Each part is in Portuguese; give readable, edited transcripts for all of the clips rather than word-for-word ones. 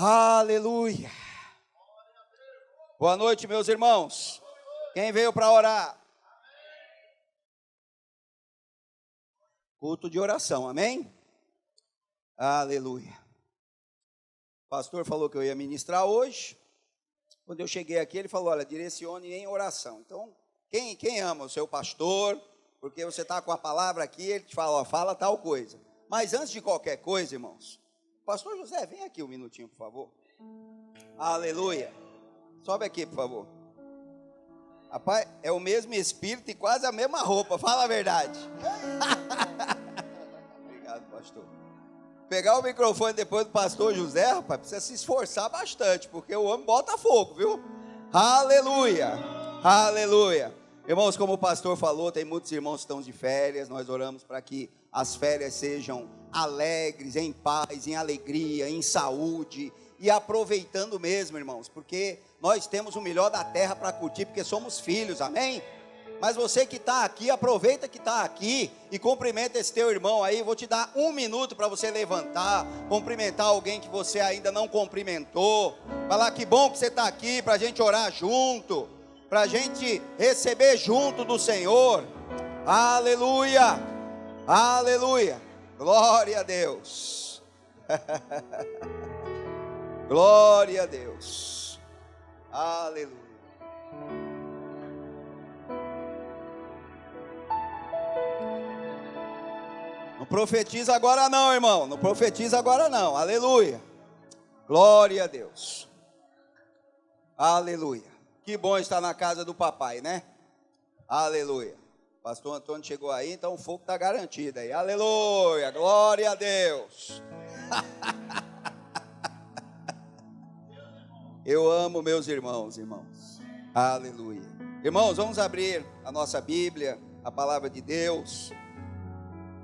Aleluia. Boa noite, meus irmãos. Quem veio para orar? Culto de oração, amém? Aleluia. O pastor falou que eu ia ministrar hoje. Quando eu cheguei aqui, ele falou, olha, direcione em oração. Então, quem ama o seu pastor, porque você está com a palavra aqui, ele te fala, ó, fala tal coisa. Mas antes de qualquer coisa, irmãos, pastor José, vem aqui um minutinho, por favor. Aleluia. Sobe aqui, por favor. Rapaz, é o mesmo espírito e quase a mesma roupa, fala a verdade. Obrigado, pastor. Pegar o microfone depois do pastor José, rapaz, precisa se esforçar bastante, porque o homem bota fogo, viu? Aleluia, aleluia. Irmãos, como o pastor falou, tem muitos irmãos que estão de férias, nós oramos para que as férias sejam alegres, em paz, em alegria, em saúde, e aproveitando mesmo, irmãos, porque nós temos o melhor da terra para curtir, porque somos filhos, amém? Mas você que está aqui, aproveita que está aqui e cumprimenta esse teu irmão aí. Vou te dar um minuto para você levantar, cumprimentar alguém que você ainda não cumprimentou, falar que bom que você está aqui para a gente orar junto, para a gente receber junto do Senhor. Aleluia, aleluia, glória a Deus. Glória a Deus, aleluia. Não profetiza agora não, irmão, não profetiza agora não, aleluia, glória a Deus, aleluia. Que bom estar na casa do papai, né? Aleluia. Pastor Antônio chegou aí, então o fogo está garantido aí, aleluia, glória a Deus. Eu amo meus irmãos, aleluia. Irmãos, vamos abrir a nossa Bíblia, a palavra de Deus.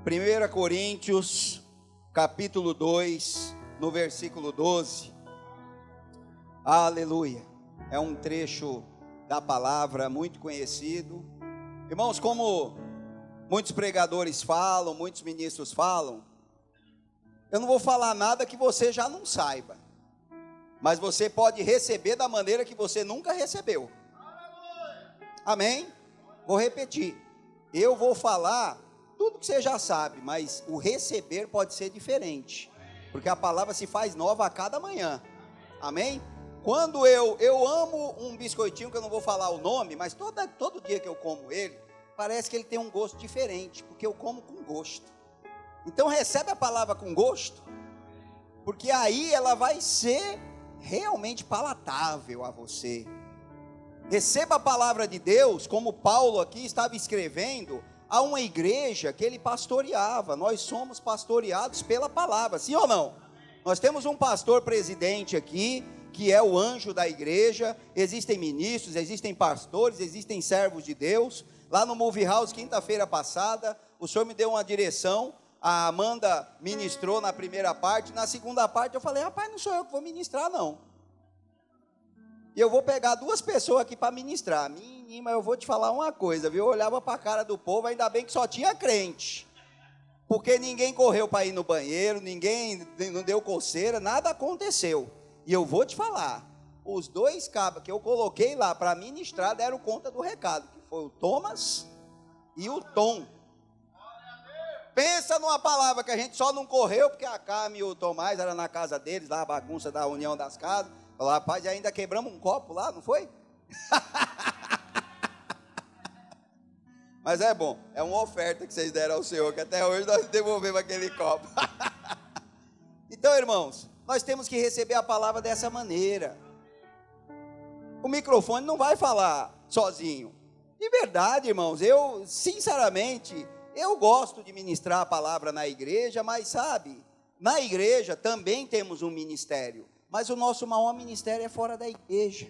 1 Coríntios, capítulo 2, no versículo 12. Aleluia. É um trecho da palavra muito conhecido. Irmãos, como muitos pregadores falam, muitos ministros falam, eu não vou falar nada que você já não saiba, mas você pode receber da maneira que você nunca recebeu. Amém? Vou repetir. Eu vou falar tudo que você já sabe, mas o receber pode ser diferente, porque a palavra se faz nova a cada manhã. Amém? Quando eu amo um biscoitinho, que eu não vou falar o nome, mas todo dia que eu como ele, parece que ele tem um gosto diferente, porque eu como com gosto. Então recebe a palavra com gosto, porque aí ela vai ser realmente palatável a você. Receba a palavra de Deus, como Paulo aqui estava escrevendo a uma igreja que ele pastoreava. Nós somos pastoreados pela palavra, sim ou não? Nós temos um pastor presidente aqui, que é o anjo da igreja. Existem ministros, existem pastores, existem servos de Deus. Lá no Movie House, quinta-feira passada, o senhor me deu uma direção. A Amanda ministrou na primeira parte. Na segunda parte eu falei, rapaz, não sou eu que vou ministrar não. E eu vou pegar duas pessoas aqui para ministrar. Menina, eu vou te falar uma coisa, viu? Eu olhava para a cara do povo, ainda bem que só tinha crente. Porque ninguém correu para ir no banheiro, ninguém não deu coceira, nada aconteceu. E eu vou te falar, os dois cabos que eu coloquei lá para ministrar deram conta do recado, que foi o Thomas e o Tom. Pensa numa palavra que a gente só não correu, porque a Carmen e o Tomás eram na casa deles, lá a bagunça da União das Casas. Falou, rapaz, ainda quebramos um copo lá, não foi? Mas é bom, é uma oferta que vocês deram ao Senhor, que até hoje nós devolvemos aquele copo. Então, irmãos, nós temos que receber a palavra dessa maneira. O microfone não vai falar sozinho. De verdade, irmãos, sinceramente, eu gosto de ministrar a palavra na igreja, mas sabe, na igreja também temos um ministério, mas o nosso maior ministério é fora da igreja.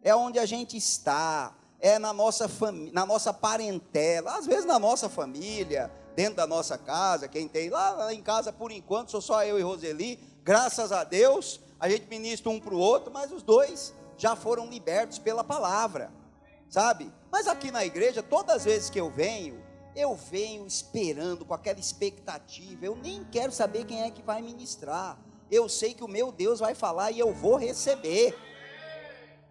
É onde a gente está, é na nossa parentela, às vezes na nossa família, dentro da nossa casa. Quem tem lá em casa, por enquanto, sou só eu e Roseli. Graças a Deus, a gente ministra um para o outro, mas os dois já foram libertos pela palavra, sabe? Mas aqui na igreja, todas as vezes que eu venho esperando, com aquela expectativa. Eu nem quero saber quem é que vai ministrar. eu sei que o meu Deus vai falar e eu vou receber.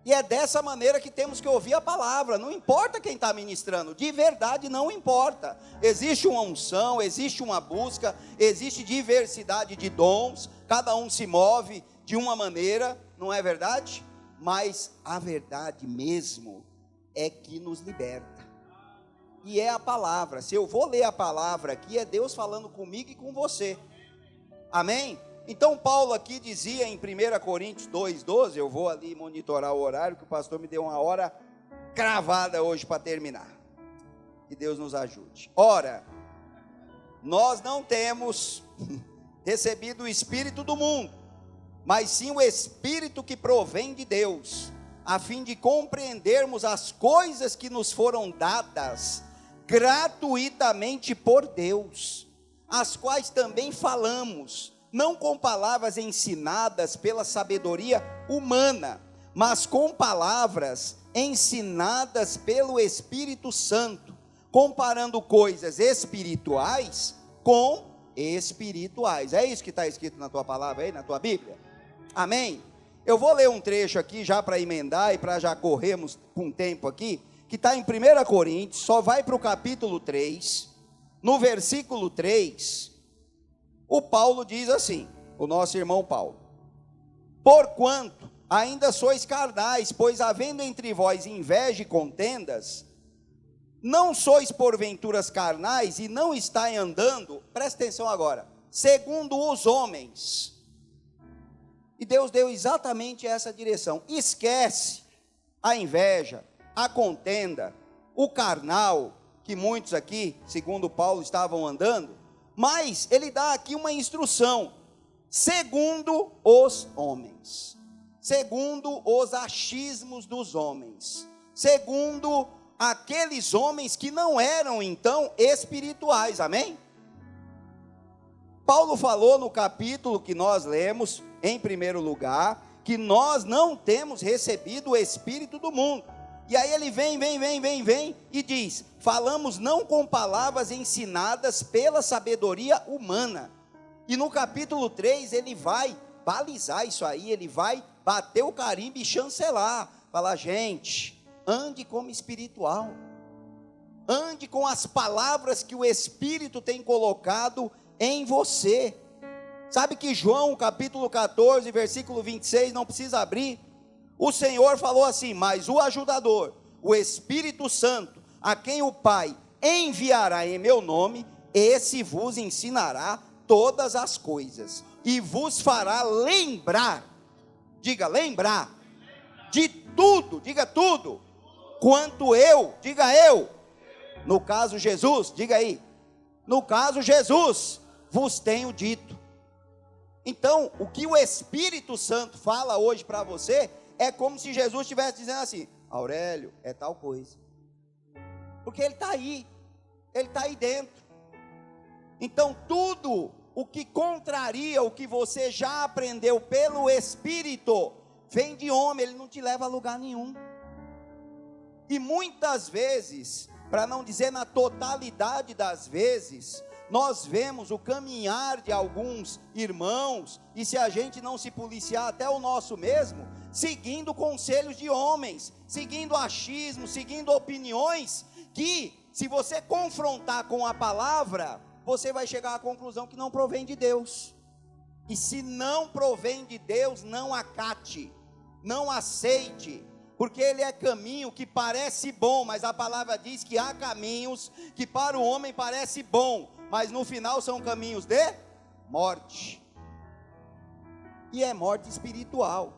E é dessa maneira que temos que ouvir a palavra, não importa quem está ministrando, de verdade não importa. Existe uma unção, existe uma busca, existe diversidade de dons, cada um se move de uma maneira, não é verdade? Mas a verdade mesmo é que nos liberta. E é a palavra. Se eu vou ler a palavra aqui, é Deus falando comigo e com você. Amém? Então Paulo aqui dizia em 1 Coríntios 2,12, eu vou ali monitorar o horário, que o pastor me deu uma hora cravada hoje para terminar. Que Deus nos ajude. Ora, nós não temos recebido o Espírito do mundo, mas sim o Espírito que provém de Deus, a fim de compreendermos as coisas que nos foram dadas gratuitamente por Deus, as quais também falamos, não com palavras ensinadas pela sabedoria humana, mas com palavras ensinadas pelo Espírito Santo, comparando coisas espirituais com espirituais. É isso que está escrito na tua palavra aí, na tua Bíblia? Amém? Eu vou ler um trecho aqui já para emendar e para já corrermos com tempo aqui, que está em 1 Coríntios, só vai para o capítulo 3, no versículo 3, o Paulo diz assim, o nosso irmão Paulo: porquanto ainda sois carnais, pois havendo entre vós inveja e contendas, não sois porventuras carnais e não estáis andando, presta atenção agora, segundo os homens. E Deus deu exatamente essa direção. Esquece a inveja, a contenda, o carnal, que muitos aqui, segundo Paulo, estavam andando, mas ele dá aqui uma instrução, segundo os homens, segundo os achismos dos homens, segundo aqueles homens que não eram então espirituais, amém? Paulo falou no capítulo que nós lemos, em primeiro lugar, que nós não temos recebido o Espírito do mundo. E aí ele vem e diz: falamos não com palavras ensinadas pela sabedoria humana. E no capítulo 3 ele vai balizar isso aí, ele vai bater o carimbo e chancelar, falar: gente, ande como espiritual, ande com as palavras que o Espírito tem colocado em você. Sabe que João capítulo 14, versículo 26, não precisa abrir, o Senhor falou assim: mas o ajudador, o Espírito Santo, a quem o Pai enviará em meu nome, esse vos ensinará todas as coisas, e vos fará lembrar, diga lembrar, de tudo, diga tudo, quanto eu, diga eu, no caso Jesus, diga aí, no caso Jesus, vos tenho dito. Então, o que o Espírito Santo fala hoje para você, é como se Jesus estivesse dizendo assim: Aurélio, é tal coisa, porque ele está aí dentro. Então tudo o que contraria o que você já aprendeu pelo Espírito, vem de homem, ele não te leva a lugar nenhum. E muitas vezes, para não dizer na totalidade das vezes, nós vemos o caminhar de alguns irmãos, e se a gente não se policiar, até o nosso mesmo, seguindo conselhos de homens, seguindo achismos, seguindo opiniões, que se você confrontar com a palavra, você vai chegar à conclusão que não provém de Deus. E se não provém de Deus, não acate, não aceite, porque ele é caminho que parece bom, mas a palavra diz que há caminhos que para o homem parece bom, mas no final são caminhos de morte, e é morte espiritual,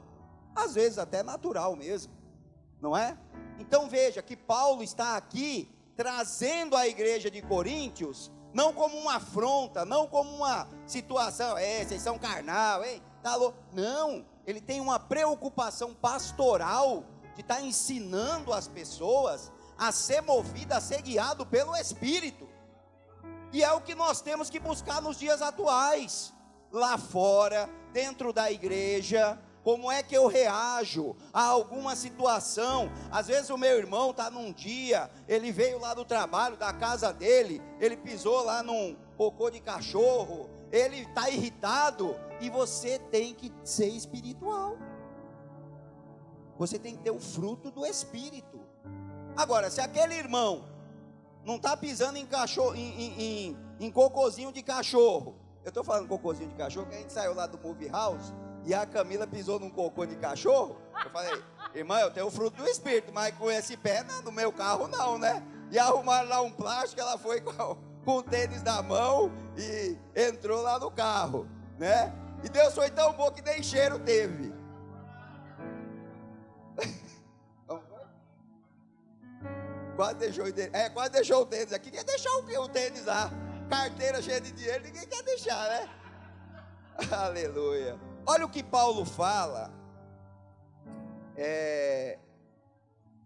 às vezes até natural mesmo, não é? Então veja que Paulo está aqui trazendo a igreja de Coríntios, não como uma afronta, não como uma situação, vocês são carnal, tá louco? Não, ele tem uma preocupação pastoral, de estar ensinando as pessoas a ser movido, a ser guiado pelo Espírito, e é o que nós temos que buscar nos dias atuais, lá fora, dentro da igreja. Como é que eu reajo a alguma situação? Às vezes o meu irmão está num dia, ele veio lá do trabalho, da casa dele, ele pisou lá num cocô de cachorro, ele está irritado, e você tem que ser espiritual. Você tem que ter o fruto do Espírito. Agora, se aquele irmão não está pisando em cachorro, em cocôzinho de cachorro, eu estou falando cocôzinho de cachorro, que a gente saiu lá do Movie House, e a Camila pisou num cocô de cachorro. Eu falei, irmã, eu tenho o fruto do Espírito, mas com esse pé no meu carro não, né? E arrumaram lá um plástico, ela foi com o tênis na mão e entrou lá no carro, né? E Deus foi tão bom que nem cheiro teve. Quase deixou o tênis aqui. Quer deixar o tênis lá? Carteira cheia de dinheiro, ninguém quer deixar, né? Aleluia. Olha o que Paulo fala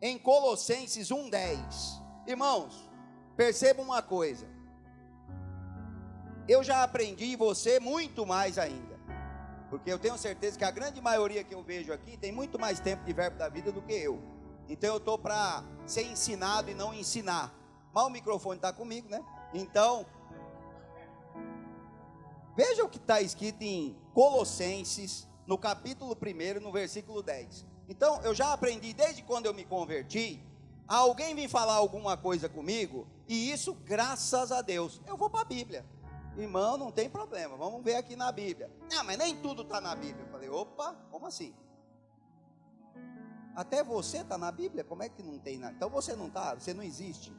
em Colossenses 1:10. Irmãos, percebam uma coisa. Eu já aprendi, e você muito mais ainda. Porque eu tenho certeza que a grande maioria que eu vejo aqui tem muito mais tempo de verbo da vida do que eu. Então eu estou para ser ensinado e não ensinar. Mas o microfone está comigo, né? Então, veja o que está escrito em Colossenses, no capítulo 1, no versículo 10. Então, eu já aprendi desde quando eu me converti, alguém vem falar alguma coisa comigo, e isso graças a Deus, eu vou para a Bíblia. Irmão, não tem problema, vamos ver aqui na Bíblia. Ah, mas nem tudo está na Bíblia. Eu falei, opa, como assim? Até você está na Bíblia? Como é que não tem nada? Então você não está, você não existe.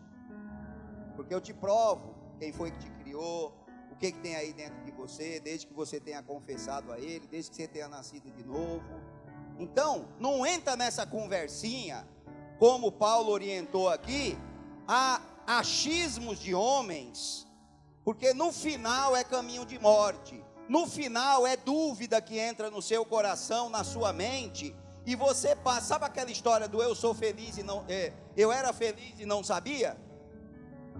Porque eu te provo quem foi que te criou, o que tem aí dentro de você, desde que você tenha confessado a Ele, desde que você tenha nascido de novo. Então, não entra nessa conversinha, como Paulo orientou aqui, a achismos de homens, porque no final é caminho de morte, no final é dúvida que entra no seu coração, na sua mente, e você passa, sabe aquela história do eu sou feliz e não, eu era feliz e não sabia?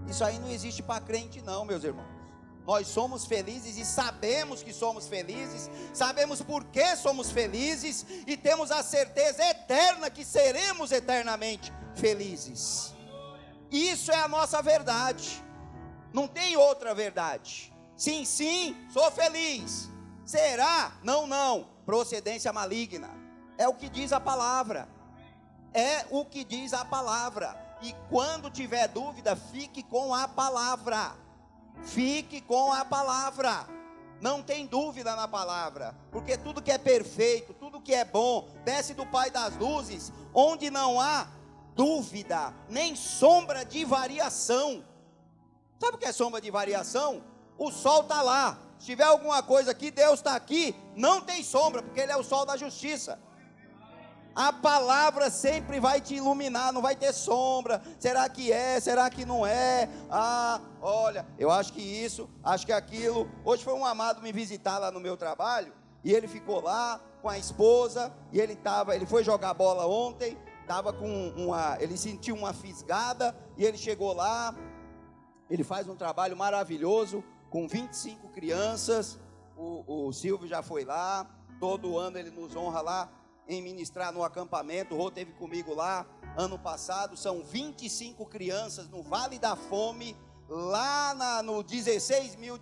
Isso aí não existe para crente não, meus irmãos. Nós somos felizes e sabemos que somos felizes, sabemos por que somos felizes e temos a certeza eterna que seremos eternamente felizes. Isso é a nossa verdade, não tem outra verdade. Sim, sim, sou feliz. Será? Não, não, procedência maligna. É o que diz a palavra. É o que diz a palavra. E quando tiver dúvida, fique com a palavra. Fique com a palavra. Não tem dúvida na palavra. Porque tudo que é perfeito, tudo que é bom, desce do Pai das luzes, onde não há dúvida, nem sombra de variação. Sabe o que é sombra de variação? O sol está lá. Se tiver alguma coisa aqui, Deus está aqui. Não tem sombra, porque Ele é o sol da justiça. A palavra sempre vai te iluminar, não vai ter sombra. Será que é? Será que não é? Ah, olha, eu acho que isso, acho que aquilo. Hoje foi um amado me visitar lá no meu trabalho, e ele ficou lá com a esposa, e ele foi jogar bola ontem, ele sentiu uma fisgada, e ele chegou lá, ele faz um trabalho maravilhoso, com 25 crianças, o Silvio já foi lá, todo ano ele nos honra lá, em ministrar no acampamento. O Rô esteve comigo lá ano passado. São 25 crianças no Vale da Fome, lá no 16 mil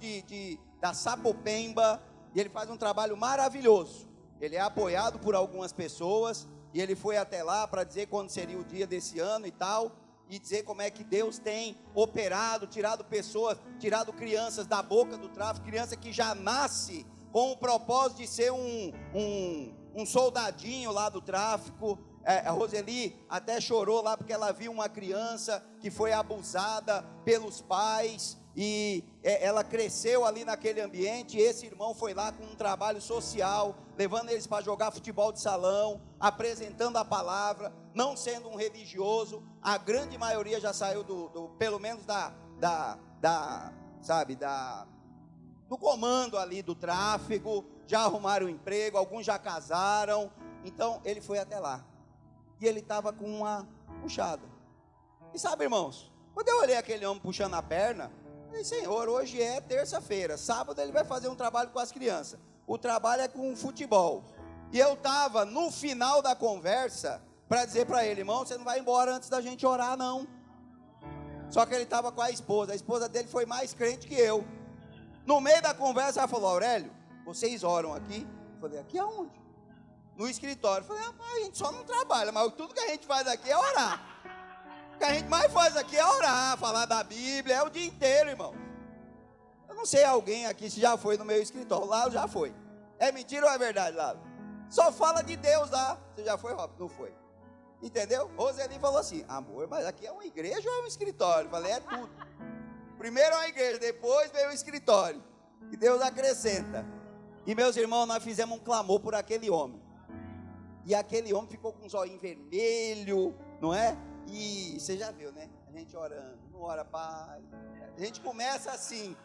da Sapopemba, e ele faz um trabalho maravilhoso. Ele é apoiado por algumas pessoas, e ele foi até lá para dizer quando seria o dia desse ano e tal, e dizer como é que Deus tem operado, tirado crianças da boca do tráfico, criança que já nasce com o propósito de ser um soldadinho lá do tráfico. A Roseli até chorou lá porque ela viu uma criança que foi abusada pelos pais, e ela cresceu ali naquele ambiente, e esse irmão foi lá com um trabalho social, levando eles para jogar futebol de salão, apresentando a palavra, não sendo um religioso. A grande maioria já saiu pelo menos do comando ali do tráfico, já arrumaram um emprego, alguns já casaram. Então ele foi até lá, e ele estava com uma puxada. E sabe, irmãos, quando eu olhei aquele homem puxando a perna, eu falei, Senhor, hoje é terça-feira, sábado ele vai fazer um trabalho com as crianças, o trabalho é com futebol. E eu estava no final da conversa para dizer para ele, irmão, você não vai embora antes da gente orar não. Só que ele estava com a esposa dele foi mais crente que eu. No meio da conversa, ela falou: Aurélio, vocês oram aqui? Eu falei: aqui aonde? No escritório. Eu falei: rapaz, a gente só não trabalha, mas tudo que a gente faz aqui é orar. O que a gente mais faz aqui é orar, falar da Bíblia, é o dia inteiro, irmão. Eu não sei alguém aqui se já foi no meu escritório. Lá já foi. É mentira ou é verdade, Lalo? Só fala de Deus lá. Você já foi, Rob? Não foi. Entendeu? Roseli falou assim: amor, mas aqui é uma igreja ou é um escritório? Eu falei: é tudo. Primeiro é uma igreja, depois veio o escritório. E Deus acrescenta. E meus irmãos, nós fizemos um clamor por aquele homem. E aquele homem ficou com os olhinhos vermelhos, não é? E você já viu, né? A gente orando, não ora, pai. A gente começa assim,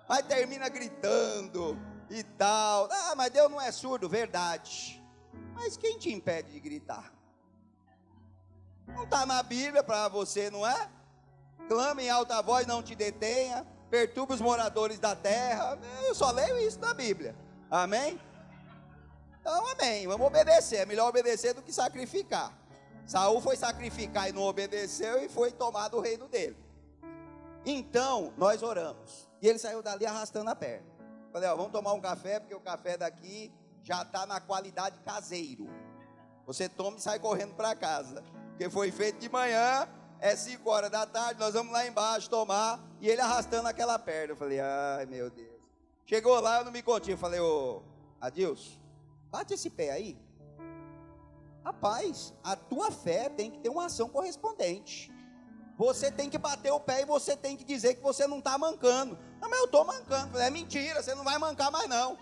mas termina gritando e tal. Ah, mas Deus não é surdo, verdade. Mas quem te impede de gritar? Não está na Bíblia para você, não é? Clame em alta voz, não te detenha. Perturbe os moradores da terra. Eu só leio isso na Bíblia. Amém? Então, amém. Vamos obedecer. É melhor obedecer do que sacrificar. Saul foi sacrificar e não obedeceu e foi tomado o reino dele. Então, nós oramos. E ele saiu dali arrastando a perna. Falei: ó, vamos tomar um café, porque o café daqui já está na qualidade caseiro. Você toma e sai correndo para casa. Porque foi feito de manhã, é 5 horas da tarde, nós vamos lá embaixo tomar. E ele arrastando aquela perna. Eu falei: ai, meu Deus. Chegou lá, eu não me contive. Eu falei: ô, Adilson, bate esse pé aí. Rapaz, a tua fé tem que ter uma ação correspondente. Você tem que bater o pé e você tem que dizer que você não está mancando. Não, mas eu estou mancando. Falei: é mentira, você não vai mancar mais não.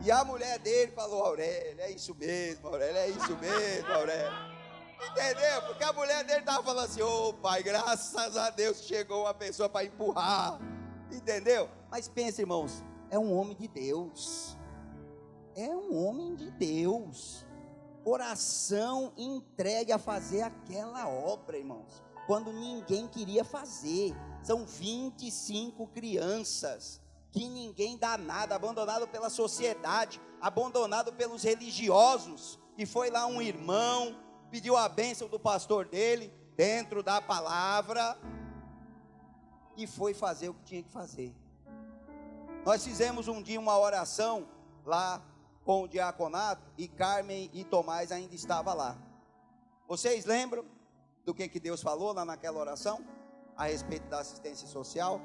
E a mulher dele falou: Aurélio, é isso mesmo, Aurélio, é isso mesmo, Aurélio. Entendeu? Porque a mulher dele estava falando assim: ô pai, graças a Deus chegou uma pessoa para empurrar. Entendeu? Mas pensa, irmãos, é um homem de Deus. É um homem de Deus. Coração entregue a fazer aquela obra, irmãos, quando ninguém queria fazer. São 25 crianças que ninguém dá nada, abandonado pela sociedade, abandonado pelos religiosos. E foi lá um irmão, pediu a bênção do pastor dele, dentro da palavra, e foi fazer o que tinha que fazer. Nós fizemos um dia uma oração lá com o diaconato, e Carmen e Tomás ainda estavam lá. Vocês lembram do que Deus falou lá naquela oração? A respeito da assistência social?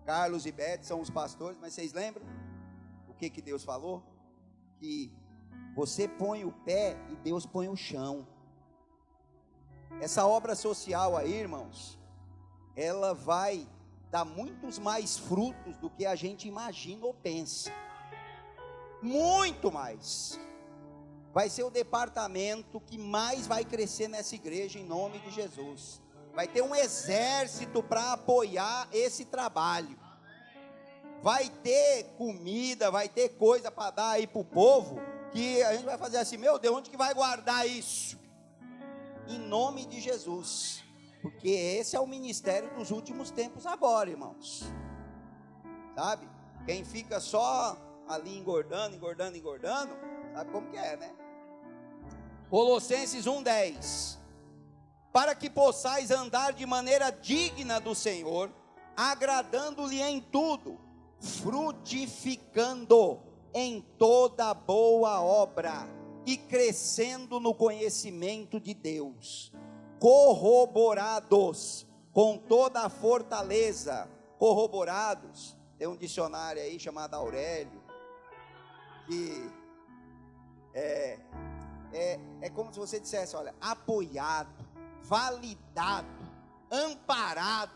Carlos e Beth são os pastores, mas vocês lembram o que Deus falou? Que você põe o pé e Deus põe o chão. Essa obra social aí, irmãos, ela vai dar muitos mais frutos do que a gente imagina ou pensa. Muito mais. Vai ser o departamento que mais vai crescer nessa igreja, em nome de Jesus. Vai ter um exército para apoiar esse trabalho. Vai ter comida, vai ter coisa para dar aí para o povo, que a gente vai fazer assim: meu Deus, onde que vai guardar isso? Em nome de Jesus. Porque esse é o ministério dos últimos tempos agora, irmãos. Sabe? Quem fica só ali engordando, sabe como que é, né? Colossenses 1:10. Para que possais andar de maneira digna do Senhor, agradando-lhe em tudo, frutificando em toda boa obra e crescendo no conhecimento de Deus, corroborados com toda a fortaleza. Corroborados, tem um dicionário aí chamado Aurélio, que é como se você dissesse: olha, apoiado, validado, amparado.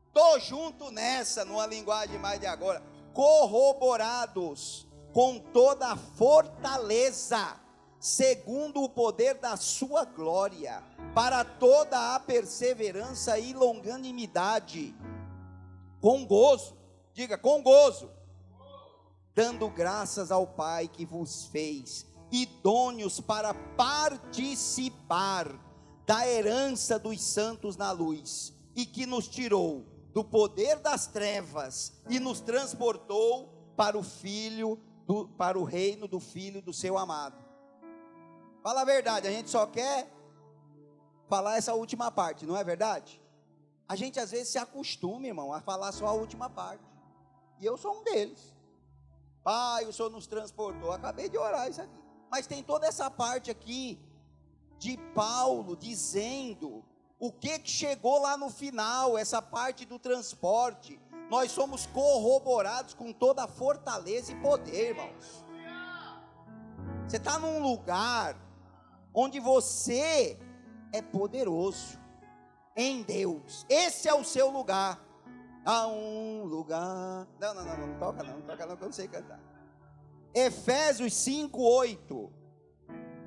Estou junto nessa, numa linguagem mais de agora. Corroborados com toda a fortaleza, segundo o poder da sua glória, para toda a perseverança e longanimidade, com gozo, diga, com gozo, dando graças ao Pai que vos fez idôneos para participar da herança dos santos na luz, e que nos tirou do poder das trevas e nos transportou para o reino do Filho do seu amado. Fala a verdade, a gente só quer falar essa última parte, não é verdade? A gente às vezes se acostuma, irmão, a falar só a última parte. E eu sou um deles. Pai, o Senhor nos transportou. Acabei de orar isso aqui. Mas tem toda essa parte aqui de Paulo dizendo o que chegou lá no final, essa parte do transporte. Nós somos corroborados com toda a fortaleza e poder, irmãos. Você está num lugar onde você é poderoso em Deus. Esse é o seu lugar. Há um lugar. Não toca não, que eu não sei cantar. Efésios 5:8.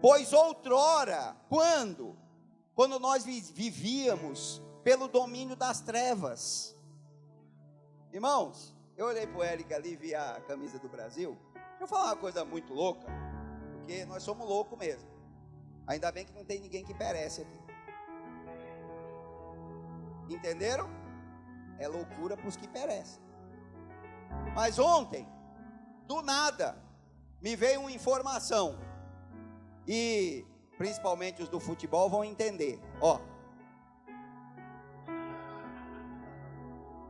Pois outrora, quando nós vivíamos pelo domínio das trevas. Irmãos, eu olhei para o Eric ali e vi a camisa do Brasil. Deixa eu falar uma coisa muito louca, porque nós somos loucos mesmo. Ainda bem que não tem ninguém que perece aqui. Entenderam? É loucura para os que perecem. Mas ontem, do nada, me veio uma informação. E principalmente os do futebol vão entender. Ó.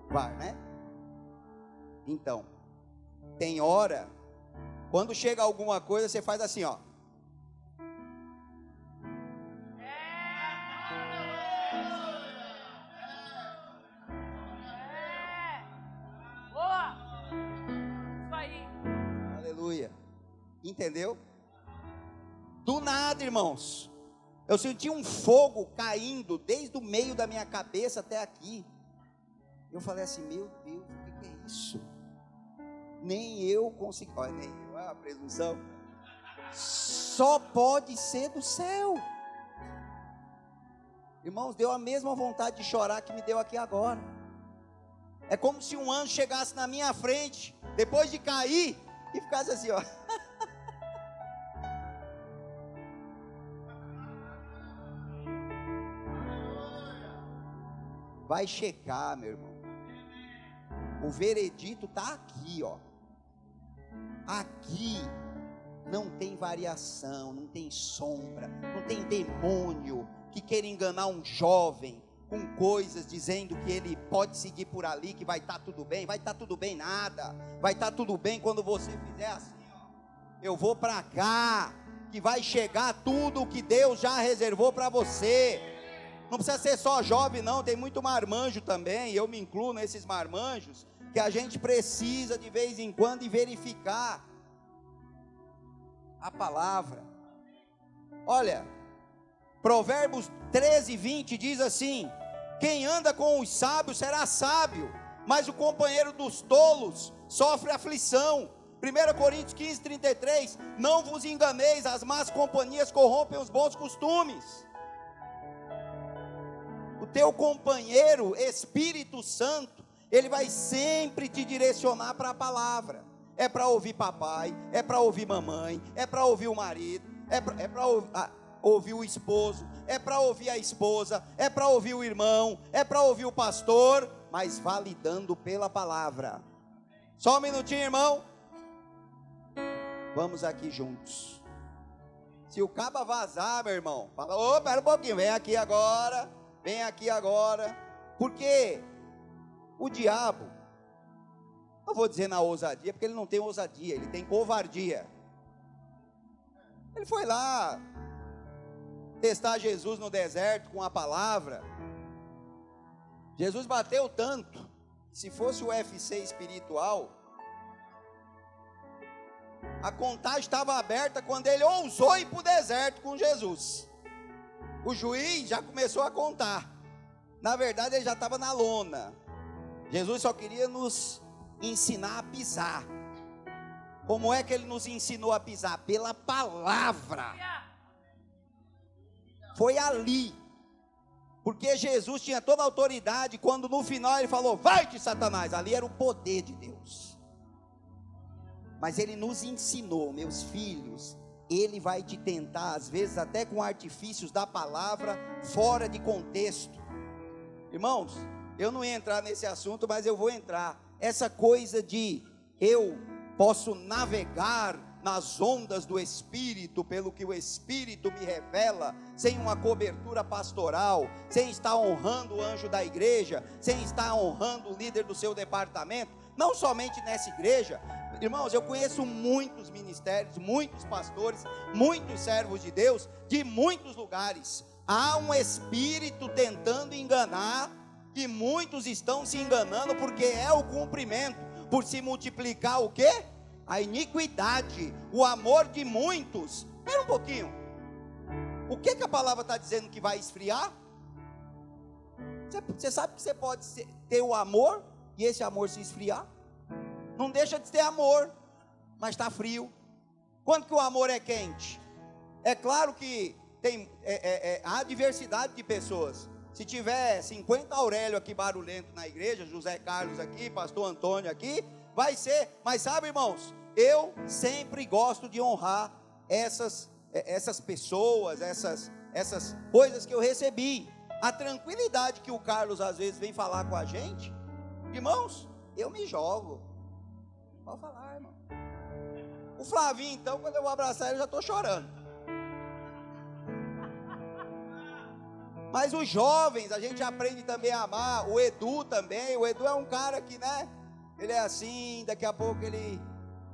Vai, né? Então, tem hora, quando chega alguma coisa, você faz assim, ó. Aleluia. Entendeu? Do nada, irmãos, eu senti um fogo caindo desde o meio da minha cabeça até aqui. Eu falei assim, meu Deus, o que é isso? Nem eu consegui, olha, nem eu, a presunção. Só pode ser do céu. Irmãos, deu a mesma vontade de chorar que me deu aqui agora. É como se um anjo chegasse na minha frente, depois de cair, e ficasse assim, ó. Vai checar, meu irmão. O veredito está aqui, ó. Aqui não tem variação, não tem sombra, não tem demônio que queira enganar um jovem com coisas dizendo que ele pode seguir por ali, que vai estar tudo bem. Vai estar tudo bem nada. Vai estar tudo bem quando você fizer assim, ó. Eu vou para cá, que vai chegar tudo o que Deus já reservou para você. Não precisa ser só jovem não, tem muito marmanjo também, eu me incluo nesses marmanjos, que a gente precisa de vez em quando verificar a palavra. Olha, Provérbios 13:20 diz assim: quem anda com os sábios será sábio, mas o companheiro dos tolos sofre aflição. 1 Coríntios 15:33, não vos enganeis, as más companhias corrompem os bons costumes. O teu companheiro, Espírito Santo, ele vai sempre te direcionar para a palavra. É para ouvir papai, é para ouvir mamãe, é para ouvir o marido, é para ouvir o esposo, é para ouvir a esposa, é para ouvir o irmão, é para ouvir o pastor, mas validando pela palavra. Só um minutinho, irmão. Vamos aqui juntos. Se o caba vazar, meu irmão, fala, ô, pera um pouquinho, vem aqui agora. Vem aqui agora, porque o diabo, não vou dizer na ousadia, porque ele não tem ousadia, ele tem covardia. Ele foi lá testar Jesus no deserto com a palavra. Jesus bateu tanto, se fosse o UFC espiritual, a contagem estava aberta quando ele ousou ir para o deserto com Jesus. O juiz já começou a contar. Na verdade ele já estava na lona. Jesus só queria nos ensinar a pisar. Como é que ele nos ensinou a pisar? Pela palavra. Foi ali. Porque Jesus tinha toda a autoridade. Quando no final ele falou, vai-te Satanás. Ali era o poder de Deus. Mas ele nos ensinou, meus filhos, ele vai te tentar, às vezes até com artifícios da palavra, fora de contexto. Irmãos, eu não ia entrar nesse assunto, mas eu vou entrar. Essa coisa de eu posso navegar nas ondas do Espírito, pelo que o Espírito me revela, sem uma cobertura pastoral, sem estar honrando o anjo da igreja, sem estar honrando o líder do seu departamento, não somente nessa igreja. Irmãos, eu conheço muitos ministérios, muitos pastores, muitos servos de Deus, de muitos lugares. Há um espírito tentando enganar, que muitos estão se enganando, porque é o cumprimento, por se multiplicar o quê? A iniquidade, o amor de muitos. Espera um pouquinho, o que a palavra está dizendo que vai esfriar? Você sabe que você pode ter o amor, e esse amor se esfriar? Não deixa de ter amor, mas está frio. Quando que o amor é quente? É claro que há diversidade de pessoas. Se tiver 50 Aurélio aqui barulhento na igreja, José Carlos aqui, pastor Antônio aqui, vai ser. Mas sabe, irmãos, eu sempre gosto de honrar essas pessoas, essas coisas que eu recebi. A tranquilidade que o Carlos às vezes vem falar com a gente, irmãos, eu me jogo. Pode falar, irmão. O Flavinho, então, quando eu vou abraçar ele, eu já estou chorando. Mas os jovens, a gente aprende também a amar. O Edu também. O Edu é um cara que, né? Ele é assim, daqui a pouco ele...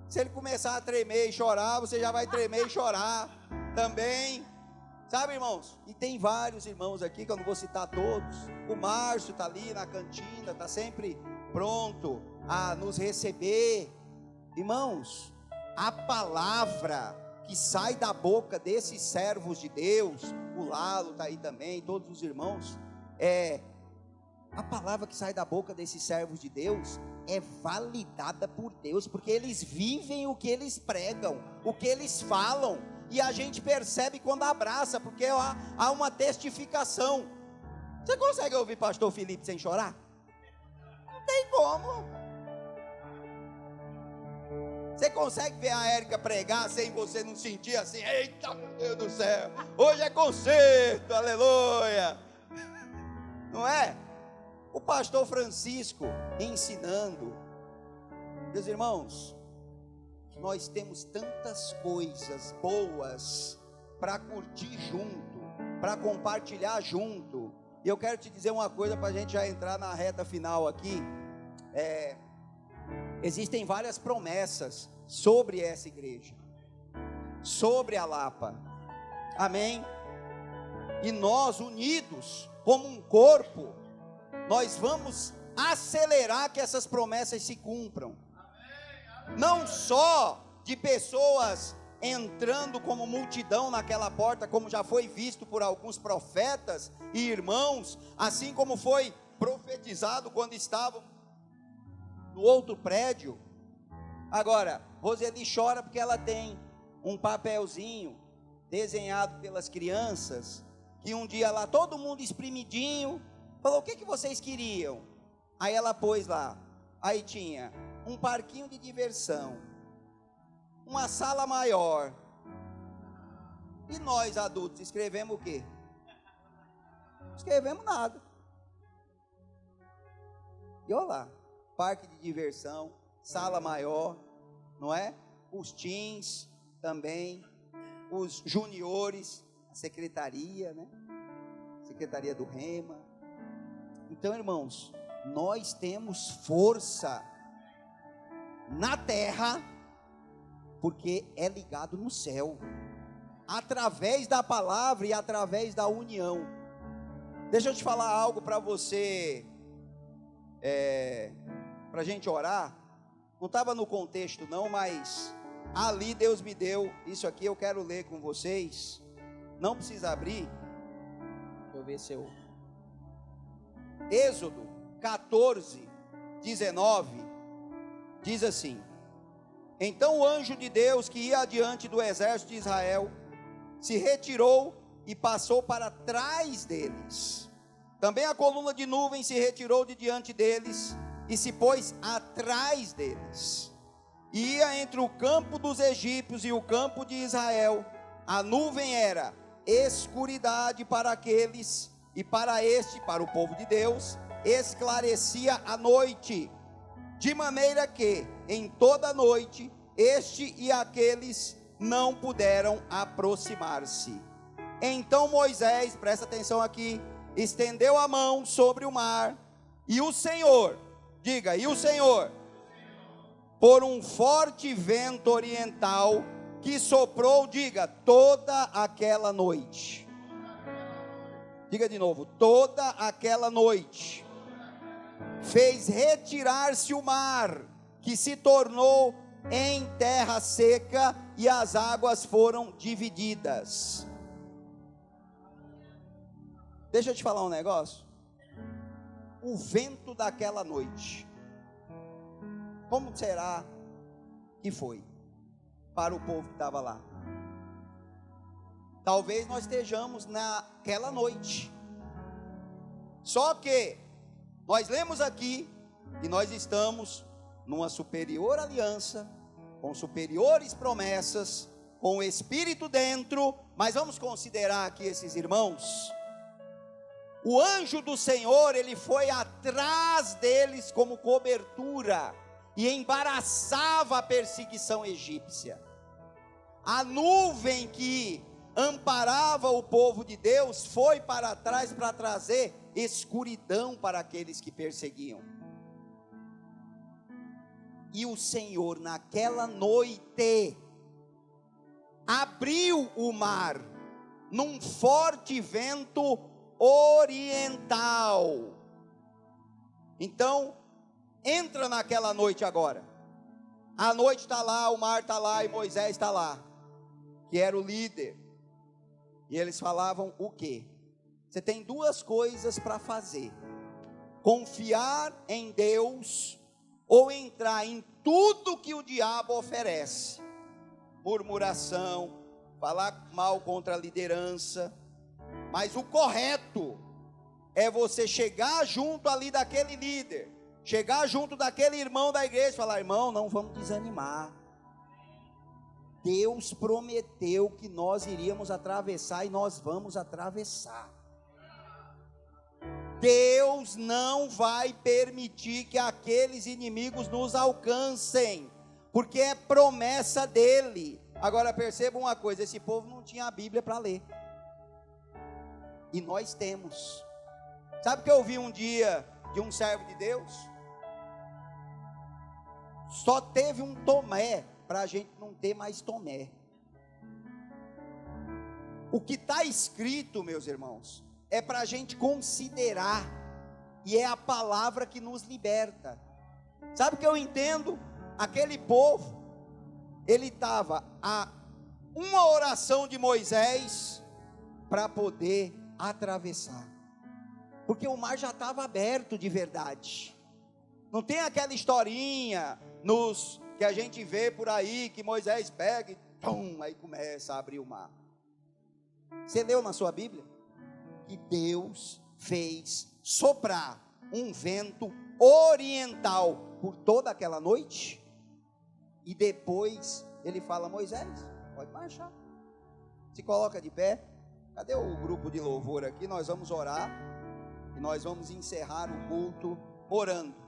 Se ele começar a tremer e chorar, você já vai tremer e chorar também. Sabe, irmãos? E tem vários irmãos aqui, que eu não vou citar todos. O Márcio está ali na cantina, está sempre pronto a nos receber. Irmãos, a palavra que sai da boca desses servos de Deus, o Lalo está aí também, todos os irmãos, a palavra que sai da boca desses servos de Deus é validada por Deus, porque eles vivem o que eles pregam, o que eles falam, e a gente percebe quando abraça, porque há uma testificação. Você consegue ouvir pastor Felipe sem chorar? Não tem como. Você consegue ver a Érica pregar sem você não sentir assim, eita meu Deus do céu, hoje é concerto, aleluia, não é? O pastor Francisco ensinando. Meus irmãos, nós temos tantas coisas boas para curtir junto, para compartilhar junto. E eu quero te dizer uma coisa para a gente já entrar na reta final aqui. Existem várias promessas sobre essa igreja, sobre a Lapa, amém? E nós unidos como um corpo, nós vamos acelerar que essas promessas se cumpram. Não só de pessoas entrando como multidão naquela porta, como já foi visto por alguns profetas e irmãos, assim como foi profetizado quando estavam no outro prédio. Agora, Roseli chora porque ela tem um papelzinho desenhado pelas crianças, que um dia lá, todo mundo espremidinho, falou, o que vocês queriam? Aí ela pôs lá, aí tinha um parquinho de diversão, uma sala maior, e nós adultos escrevemos o quê? Não escrevemos nada. E olha lá, parque de diversão, sala maior, não é? Os teens também, os juniores, a secretaria, né? Secretaria do Rema. Então, irmãos, nós temos força na terra, porque é ligado no céu, através da palavra e através da união. Deixa eu te falar algo para você, para a gente orar. Não estava no contexto não, mas ali Deus me deu isso aqui, eu quero ler com vocês. Não precisa abrir. Deixa eu ver se eu... Êxodo 14, 19, diz assim: então o anjo de Deus que ia adiante do exército de Israel se retirou e passou para trás deles. Também a coluna de nuvem se retirou de diante deles e se pôs atrás deles. Ia entre o campo dos egípcios e o campo de Israel. A nuvem era escuridade para aqueles, e para o povo de Deus, esclarecia a noite, de maneira que em toda a noite este e aqueles não puderam aproximar-se. Então Moisés, presta atenção aqui, estendeu a mão sobre o mar, e o Senhor, diga, e o Senhor, por um forte vento oriental que soprou, diga, toda aquela noite. Diga de novo, toda aquela noite, fez retirar-se o mar, que se tornou em terra seca, e as águas foram divididas. Deixa eu te falar um negócio. O vento daquela noite, como será que foi para o povo que estava lá? Talvez nós estejamos naquela noite. Só que nós lemos aqui que nós estamos numa superior aliança, com superiores promessas, com o Espírito dentro. Mas vamos considerar aqui esses irmãos. O anjo do Senhor, ele foi atrás deles como cobertura e embaraçava a perseguição egípcia. A nuvem que amparava o povo de Deus foi para trás para trazer escuridão para aqueles que perseguiam. E o Senhor naquela noite abriu o mar num forte vento oriental. Então, entra naquela noite agora. A noite está lá, o mar está lá e Moisés está lá, que era o líder. E eles falavam o quê? Você tem duas coisas para fazer: confiar em Deus ou entrar em tudo que o diabo oferece. Murmuração, falar mal contra a liderança. Mas o correto é você chegar junto ali daquele líder, chegar junto daquele irmão da igreja e falar: irmão, não vamos desanimar. Deus prometeu que nós iríamos atravessar e nós vamos atravessar. Deus não vai permitir que aqueles inimigos nos alcancem, porque é promessa dele. Agora perceba uma coisa: esse povo não tinha a Bíblia para ler, e nós temos. Sabe o que eu ouvi um dia de um servo de Deus? Só teve um Tomé para a gente não ter mais Tomé. O que está escrito, meus irmãos, é para a gente considerar, e é a palavra que nos liberta. Sabe o que eu entendo? Aquele povo, ele estava a uma oração de Moisés para poder atravessar, porque o mar já estava aberto de verdade. Não tem aquela historinha que a gente vê por aí, que Moisés pega e pum, aí começa a abrir o mar. Você leu na sua Bíblia que Deus fez soprar um vento oriental por toda aquela noite, e depois ele fala: Moisés, pode marchar, se coloca de pé. Cadê o grupo de louvor aqui? Nós vamos orar e nós vamos encerrar o culto orando.